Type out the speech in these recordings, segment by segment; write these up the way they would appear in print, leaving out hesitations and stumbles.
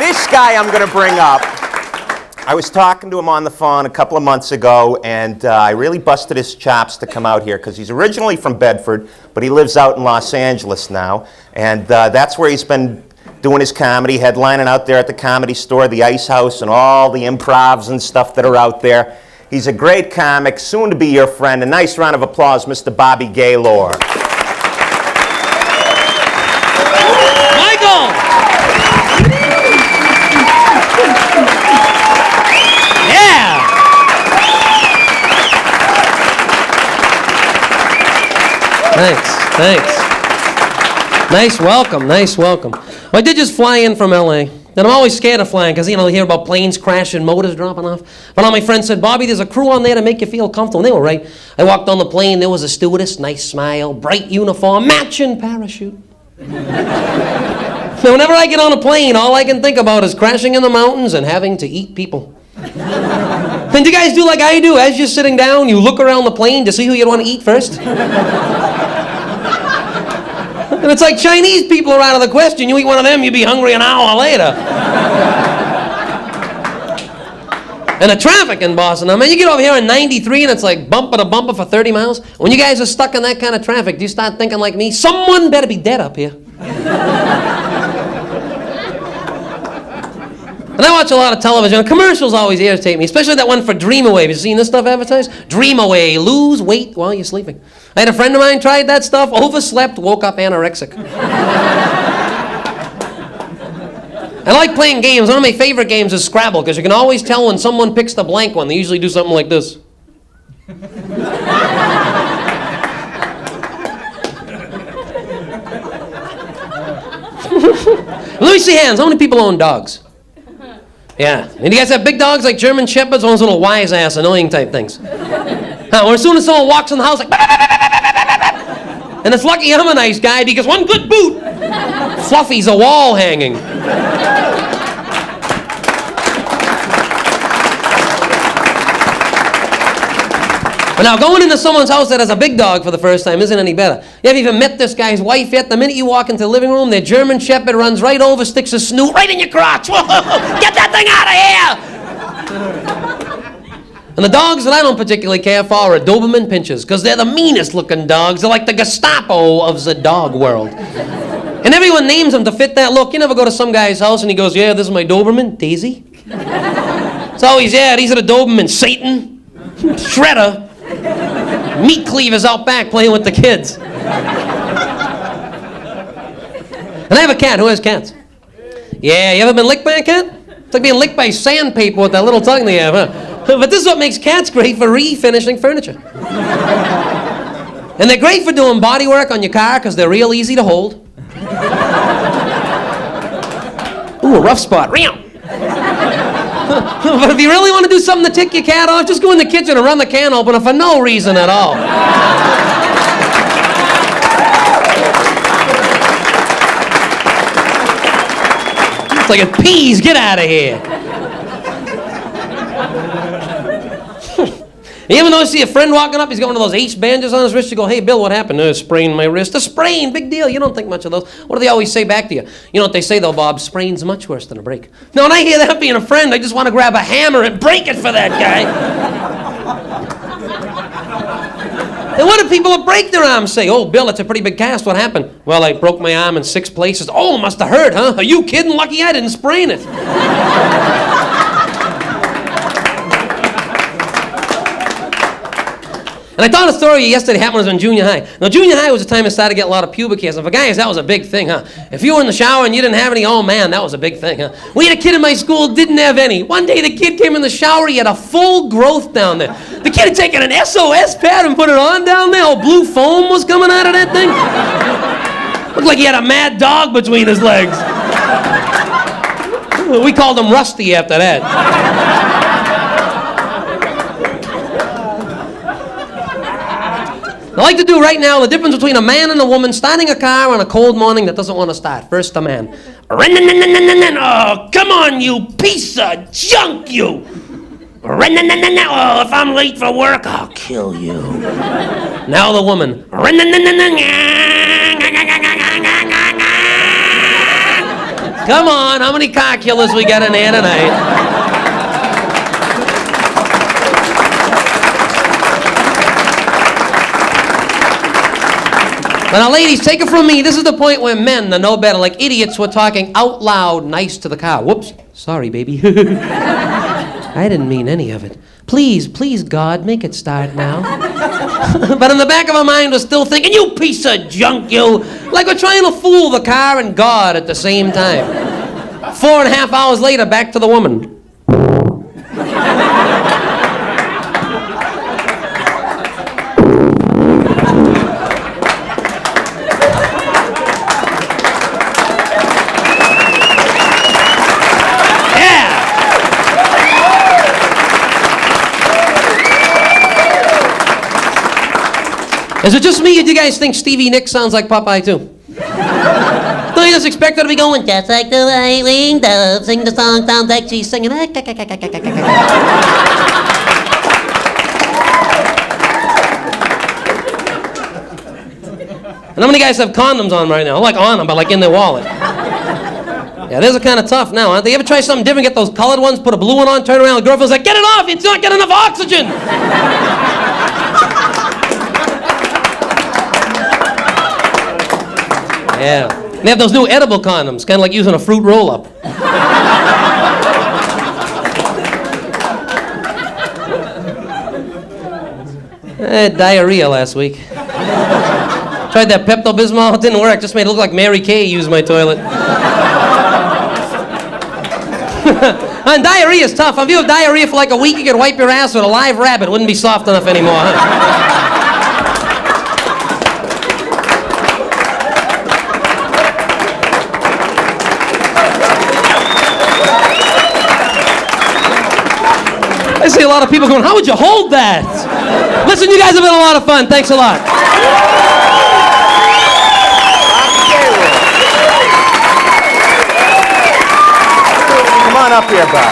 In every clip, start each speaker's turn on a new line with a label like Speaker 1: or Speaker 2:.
Speaker 1: This guy I'm going to bring up, I was talking to him on the phone a couple of months ago, and I really busted his chops to come out here because he's originally from Bedford, but he lives out in Los Angeles now, and that's where he's been doing his comedy, headlining out there at the Comedy Store, the Ice House, and all the improvs and stuff that are out there. He's a great comic, soon to be your friend. A nice round of applause, Mr. Bobby Gaylor.
Speaker 2: Michael! Yeah! Thanks. Nice welcome. Well, I did just fly in from L.A., and I'm always scared of flying because, you hear about planes crashing, motors dropping off. But all my friends said, Bobby, there's a crew on there to make you feel comfortable. And they were right. I walked on the plane. There was a stewardess, nice smile, bright uniform, matching parachute. So whenever I get on a plane, all I can think about is crashing in the mountains and having to eat people. And do you guys do like I do? As you're sitting down, you look around the plane to see who you'd want to eat first? And it's like Chinese people are out of the question. You eat one of them, you'd be hungry an hour later. And the traffic in Boston, I mean, you get over here in 93 and it's like bumper to bumper for 30 miles. When you guys are stuck in that kind of traffic, do you start thinking like me? Someone better be dead up here. And I watch a lot of television. Commercials always irritate me, especially that one for Dream Away. Have you seen this stuff advertised? Dream Away, lose weight while you're sleeping. I had a friend of mine tried that stuff, overslept, woke up anorexic. I like playing games. One of my favorite games is Scrabble, because you can always tell when someone picks the blank one. They usually do something like this. Let me see hands. How many people own dogs? Yeah. And you guys have big dogs like German Shepherds, or those little wise-ass, annoying type things? Or as soon as someone walks in the house, like... And it's lucky I'm a nice guy, because one good boot, Fluffy's a wall hanging. But now, going into someone's house that has a big dog for the first time isn't any better. You haven't even met this guy's wife yet. The minute you walk into the living room, their German Shepherd runs right over, sticks his snoot right in your crotch. Whoa, get that thing out of here! And the dogs that I don't particularly care for are Doberman Pinschers, because they're the meanest looking dogs. They're like the Gestapo of the dog world. And everyone names them to fit that look. You never go to some guy's house and he goes, yeah, this is my Doberman, Daisy. It's always, yeah, these are the Doberman, Satan, Shredder. Meat cleavers out back playing with the kids. And I have a cat. Who has cats? Yeah, you ever been licked by a cat? It's like being licked by sandpaper with that little tongue they have, huh? But this is what makes cats great for refinishing furniture. And they're great for doing body work on your car because they're real easy to hold. Ooh, a rough spot. But if you really want to do something to tick your cat off, just go in the kitchen and run the can open for no reason at all. It's like a peas, get out of here. You ever notice, see a friend walking up, he's got one of those ace bandages on his wrist, you go, hey Bill, what happened? Sprained my wrist. A sprain, big deal. You don't think much of those. What do they always say back to you? You know what they say though, Bob? Sprain's much worse than a break. Now when I hear that being a friend, I just want to grab a hammer and break it for that guy. And what do people that break their arms say? Oh, Bill, it's a pretty big cast. What happened? Well, I broke my arm in 6 places. Oh, it must have hurt, huh? Are you kidding? Lucky I didn't sprain it. And I thought a story yesterday happened when I was in junior high. Now, junior high was the time I started to get a lot of pubic hairs. And for guys, that was a big thing, huh? If you were in the shower and you didn't have any, oh man, that was a big thing, huh? We had a kid in my school didn't have any. One day the kid came in the shower, he had a full growth down there. The kid had taken an SOS pad and put it on down there. All blue foam was coming out of that thing. Looked like he had a mad dog between his legs. We called him Rusty after that. I like to do right now the difference between a man and a woman starting a car on a cold morning that doesn't want to start. First, a man. Oh, come on, you piece of junk, you. Oh, if I'm late for work, I'll kill you. Now the woman. Come on, how many car killers we got in there tonight? But now, ladies, take it from me. This is the point where men are no better. Like idiots, we're talking out loud nice to the car. Whoops. Sorry, baby. I didn't mean any of it. Please, please, God, make it start now. But in the back of our mind, we're still thinking, you piece of junk, you. Like we're trying to fool the car and God at the same time. 4.5 hours later, back to the woman. Is it just me, or do you guys think Stevie Nicks sounds like Popeye, too? Don't you just expect her to be going, just like the white-winged dove, sing the song, sounds like she's singing. And how many guys have condoms on right now? Like on them, but like in their wallet. Yeah, those are kind of tough now, huh? They ever try something different, get those colored ones, put a blue one on, turn around, the girlfriend's like, get it off, it's not getting enough oxygen. Yeah. They have those new edible condoms, kind of like using a fruit roll-up. I had diarrhea last week. Tried that Pepto-Bismol, it didn't work, just made it look like Mary Kay used my toilet. And diarrhea is tough. If you have diarrhea for like a week, you could wipe your ass with a live rabbit. It wouldn't be soft enough anymore, huh? I see a lot of people going, how would you hold that? Listen, you guys have been a lot of fun. Thanks a lot.
Speaker 1: Come on up here, Bob.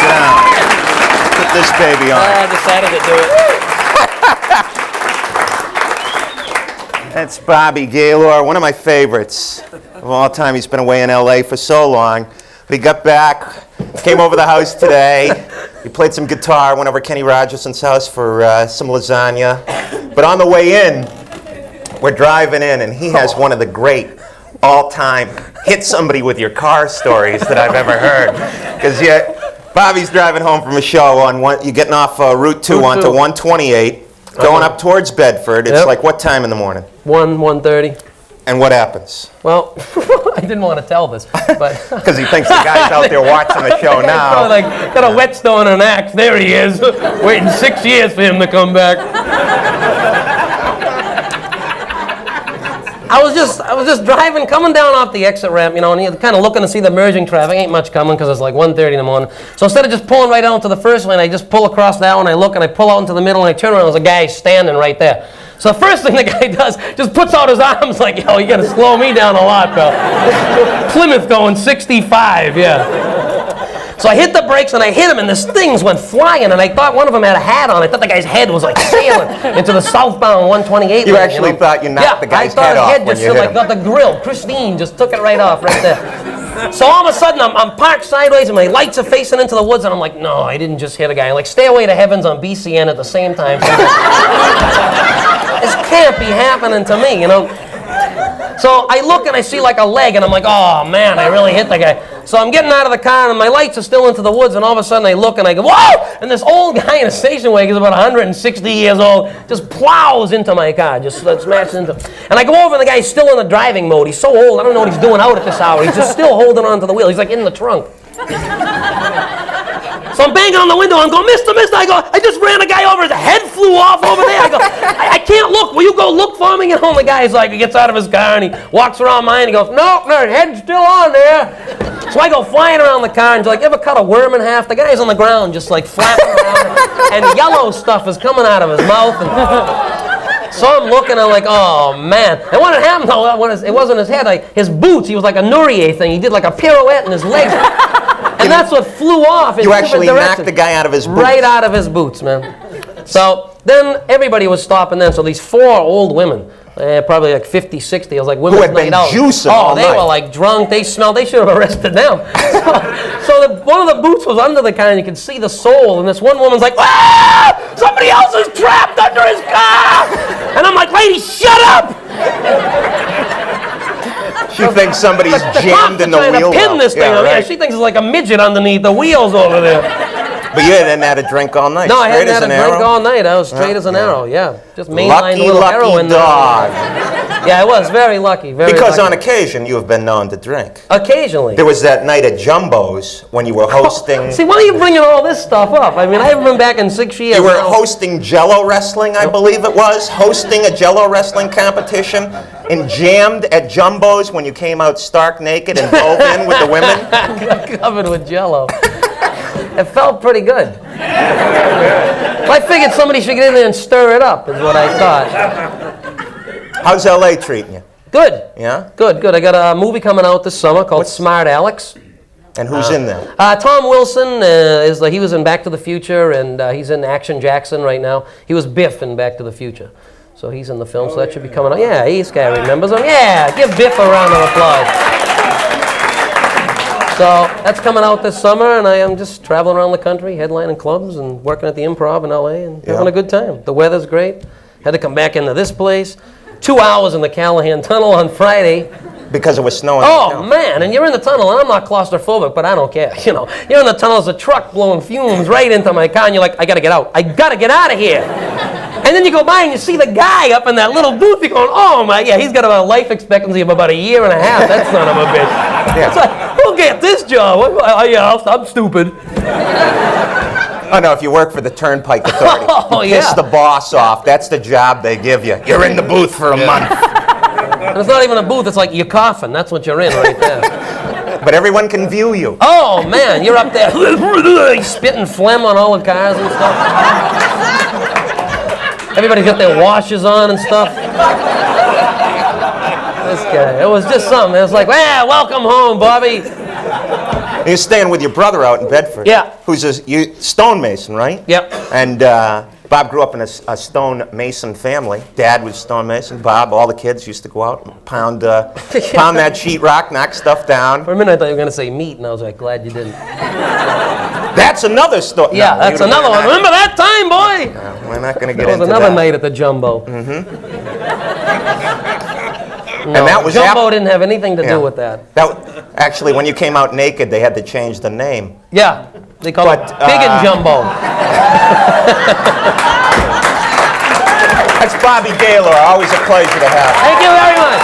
Speaker 1: Sit down. Put this baby on.
Speaker 2: I decided to do it.
Speaker 1: That's Bobby Gaylor, one of my favorites of all time. He's been away in L.A. for so long. But he got back, came over the house today. He played some guitar, went over to Kenny Rogerson's house for some lasagna. But on the way in, we're driving in, and he has one of the great all-time hit somebody with your car stories that I've ever heard. Because Bobby's driving home from a show on you're getting off Route 2 onto 128, going up towards Bedford. It's like what time in the morning?
Speaker 2: 1:30.
Speaker 1: And what happens?
Speaker 2: Well, I didn't want to tell this, but
Speaker 1: because he thinks the guy's out there watching the show now.
Speaker 2: Probably like got a whetstone and an axe. There he is, waiting 6 years for him to come back. I was just driving, coming down off the exit ramp, you know, and you're kind of looking to see the merging traffic. Ain't much coming because it's like 1:30 in the morning. So instead of just pulling right out into the first lane, I just pull across that one. I look and I pull out into the middle and I turn around. There's a guy standing right there. So the first thing the guy does, just puts out his arms like, yo, you gotta slow me down a lot, pal. Plymouth going 65, yeah. So I hit the brakes and I hit him and this things went flying and I thought one of them had a hat on. I thought the guy's head was like sailing into the southbound 128
Speaker 1: You
Speaker 2: lane,
Speaker 1: actually thought you knocked the guy's head off when you hit him.
Speaker 2: Got the grill, pristine, just took it right off right there. So all of a sudden I'm parked sideways and my lights are facing into the woods and I'm like, no, I didn't just hit a guy. I'm like, Stairway to Heaven's on BCN at the same time. This can't be happening to me, you know. So I look and I see like a leg and I'm like, oh man, I really hit the guy. So I'm getting out of the car and my lights are still into the woods and all of a sudden I look and I go, whoa! And this old guy in a station wagon, about 160 years old, just plows into my car, just smashes into. And I go over and the guy's still in the driving mode. He's so old, I don't know what he's doing out at this hour. He's just still holding on to the wheel. He's like in the trunk. So I'm banging on the window. I'm going, Mister. I go, I just ran a guy over. His head flew off over there. I go, I can't look. Will you go look for me? And the guy's like, he gets out of his car and he walks around mine. And he goes, no, his head's still on there. So I go flying around the car and like, ever cut a worm in half? The guy's on the ground just like flapping around. And yellow stuff is coming out of his mouth. And so I'm looking, I'm like, oh man. And what had happened though, it wasn't his head, his boots, he was like a Nourier thing. He did like a pirouette in his legs. And that's what flew off in different directions.
Speaker 1: You actually knocked the guy out of his boots.
Speaker 2: Right out of his boots, man. So then everybody was stopping then. So these 4 old women Probably like 50, 60. I was like, women's
Speaker 1: had been
Speaker 2: night out.
Speaker 1: juicing
Speaker 2: Oh,
Speaker 1: all
Speaker 2: they
Speaker 1: night.
Speaker 2: were like drunk. They smelled. They should have arrested them. One of the boots was under the car, and you could see the sole. And this one woman's like, ah! Somebody else is trapped under his car! And I'm like, lady, shut up!
Speaker 1: She thinks somebody's jammed in the
Speaker 2: trying
Speaker 1: wheel
Speaker 2: to pin
Speaker 1: well.
Speaker 2: this thing.
Speaker 1: Yeah, right.
Speaker 2: She thinks it's like a midget underneath the wheels over there.
Speaker 1: But you hadn't had a drink all night.
Speaker 2: No, I
Speaker 1: straight
Speaker 2: hadn't
Speaker 1: as
Speaker 2: had a
Speaker 1: an
Speaker 2: drink
Speaker 1: arrow?
Speaker 2: all night. I was straight as an arrow, yeah. Just mainlined
Speaker 1: Lucky,
Speaker 2: little
Speaker 1: lucky
Speaker 2: heroin.
Speaker 1: dog.
Speaker 2: Yeah, I was very lucky. Very
Speaker 1: Because
Speaker 2: lucky.
Speaker 1: on occasion you have been known to drink.
Speaker 2: Occasionally.
Speaker 1: There was that night at Jumbo's when you were hosting.
Speaker 2: See, why are you bringing all this stuff up? I mean, I haven't been back in 6 years.
Speaker 1: You were
Speaker 2: now.
Speaker 1: hosting Jello wrestling, I believe it was, hosting a Jello wrestling competition, and jammed at Jumbo's when you came out stark naked and dove in with the women.
Speaker 2: Covered with Jello. It felt pretty good. I figured somebody should get in there and stir it up, is what I thought.
Speaker 1: How's LA treating you?
Speaker 2: Good.
Speaker 1: Yeah?
Speaker 2: Good. I got a movie coming out this summer called Smart Alex.
Speaker 1: And who's in there?
Speaker 2: Tom Wilson he was in Back to the Future, and he's in Action Jackson right now. He was Biff in Back to the Future. So he's in the film, so that should be coming out. Yeah, this guy remembers him. Yeah, give Biff a round of applause. So that's coming out this summer, and I am just traveling around the country, headlining clubs and working at the Improv in LA and having a good time. The weather's great. Had to come back into this place. 2 hours in the Callahan Tunnel on Friday.
Speaker 1: Because it was snowing.
Speaker 2: Oh, man, and you're in the tunnel, and I'm not claustrophobic, but I don't care. You know, you're in the tunnel, there's a truck blowing fumes right into my car, and you're like, I gotta get out. I gotta get out of here. And then you go by and you see the guy up in that little booth, you're going, oh my, yeah, he's got a life expectancy of about a year and a half. That son of a bitch.
Speaker 1: Yeah.
Speaker 2: It's like, who'll get this job? I'm stupid.
Speaker 1: Oh no, if you work for the Turnpike Authority, you piss the boss off. That's the job they give you. You're in the booth for a month.
Speaker 2: And it's not even a booth, it's like you're coughing. That's what you're in right there.
Speaker 1: But everyone can view you.
Speaker 2: Oh, man, you're up there spitting phlegm on all the cars and stuff. Everybody's got their washes on and stuff. This guy, it was just something. It was like, well, welcome home, Bobby.
Speaker 1: You're staying with your brother out in Bedford.
Speaker 2: Yeah.
Speaker 1: Who's a stonemason, right?
Speaker 2: Yep.
Speaker 1: And Bob grew up in a stonemason family. Dad was stonemason. Bob, all the kids used to go out and pound that sheetrock, knock stuff down.
Speaker 2: For a minute, I thought you were going to say meat, and I was like, glad you didn't.
Speaker 1: That's another story.
Speaker 2: Yeah, that's another one. Remember that time, boy?
Speaker 1: We're not going to get
Speaker 2: There
Speaker 1: into
Speaker 2: was another
Speaker 1: that.
Speaker 2: night at the Jumbo. No,
Speaker 1: And that was
Speaker 2: Jumbo didn't have anything to do with that.
Speaker 1: Actually, when you came out naked, they had to change the name.
Speaker 2: Yeah, they call it Big and Jumbo.
Speaker 1: That's Bobby Gaylor. Always a pleasure to have.
Speaker 2: Thank you very much.